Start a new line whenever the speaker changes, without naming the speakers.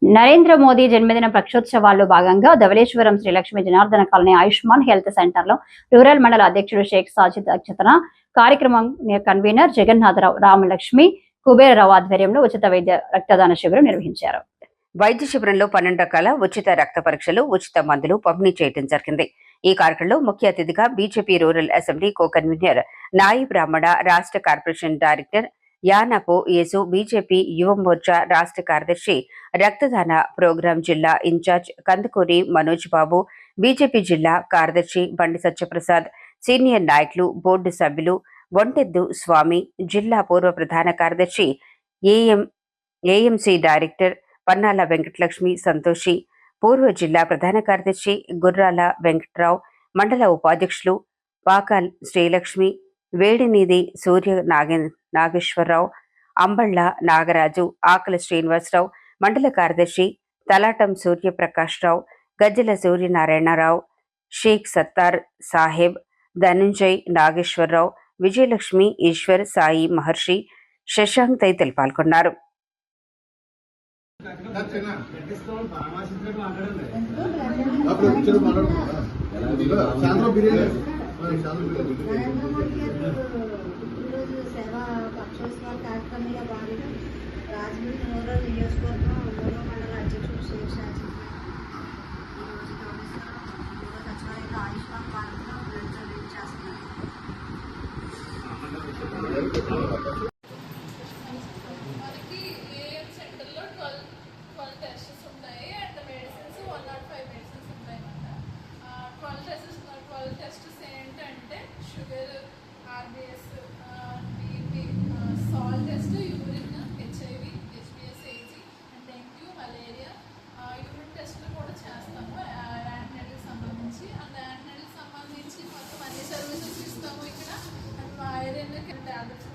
నరేంద్ర మోదీ జన్మదిన ప్రక్షోత్సవాల్లో భాగంగా Dhavaleswaram Srilakshmi Janardhana colony Ayushman health centre లో రూరల్ మండల అధ్యక్షుడు షేక్ సాజిద్ అధ్యక్షతన కార్యక్రమం కన్వీనర్ జగన్నాథరావు రామలక్ష్మి కుబేరరావు ఆధ్వర్యంలో ఉచిత వైద్య రక్తదాన శిబిరం నిర్వహించారు.
వైద్య శిబిరంలో 12 రకాల ఉచిత రక్త పరీక్షలు, ఉచిత మందులు పంపిణీ చేయడం జరిగింది. ఈ కార్యక్రమంలో ముఖ్య అతిథిగా BJP rural assembly co convener నాయి బ్రాహ్మణ, రాష్ట్ర కార్పొరేషన్ డైరెక్టర్ యానపో యేసు, బీజేపీ యువ మోర్చా రాష్ట్ర కార్యదర్శి, రక్తదాన ప్రోగ్రాం జిల్లా ఇన్ఛార్జ్ కందుకూరి మనోజ్ బాబు, బీజేపీ జిల్లా కార్యదర్శి బండి సత్యప్రసాద్, సీనియర్ నాయకులు, బోర్డు సభ్యులు ఒంటెద్దు స్వామి, జిల్లా పూర్వ ప్రధాన కార్యదర్శి, ఏఎంసీ డైరెక్టర్ పన్నాల వెంకటలక్ష్మి సంతోషి, పూర్వ జిల్లా ప్రధాన కార్యదర్శి గుర్రాల వెంకట్రావు, మండల ఉపాధ్యక్షులు పాకాల్ శ్రీలక్ష్మి, వేడినిధి సూర్య నాగేశ్వరరావు, అంబళ్ల నాగరాజు, ఆకల శ్రీనివాసరావు, మండల కార్యదర్శి తలాటం సూర్యప్రకాశ్రావు, గజ్జల సూర్యనారాయణరావు, షేక్ సత్తార్ సాహెబ్, ధనుంజయ్ నాగేశ్వరరావు, విజయలక్ష్మి, ఈశ్వర్, సాయి మహర్షి, శశాంక్ తదితరులు పాల్గొన్నారు.
సంబంధించి మొత్తం అన్ని సర్వీసెస్ ఇస్తాము. ఇక్కడ టాబ్లెట్స్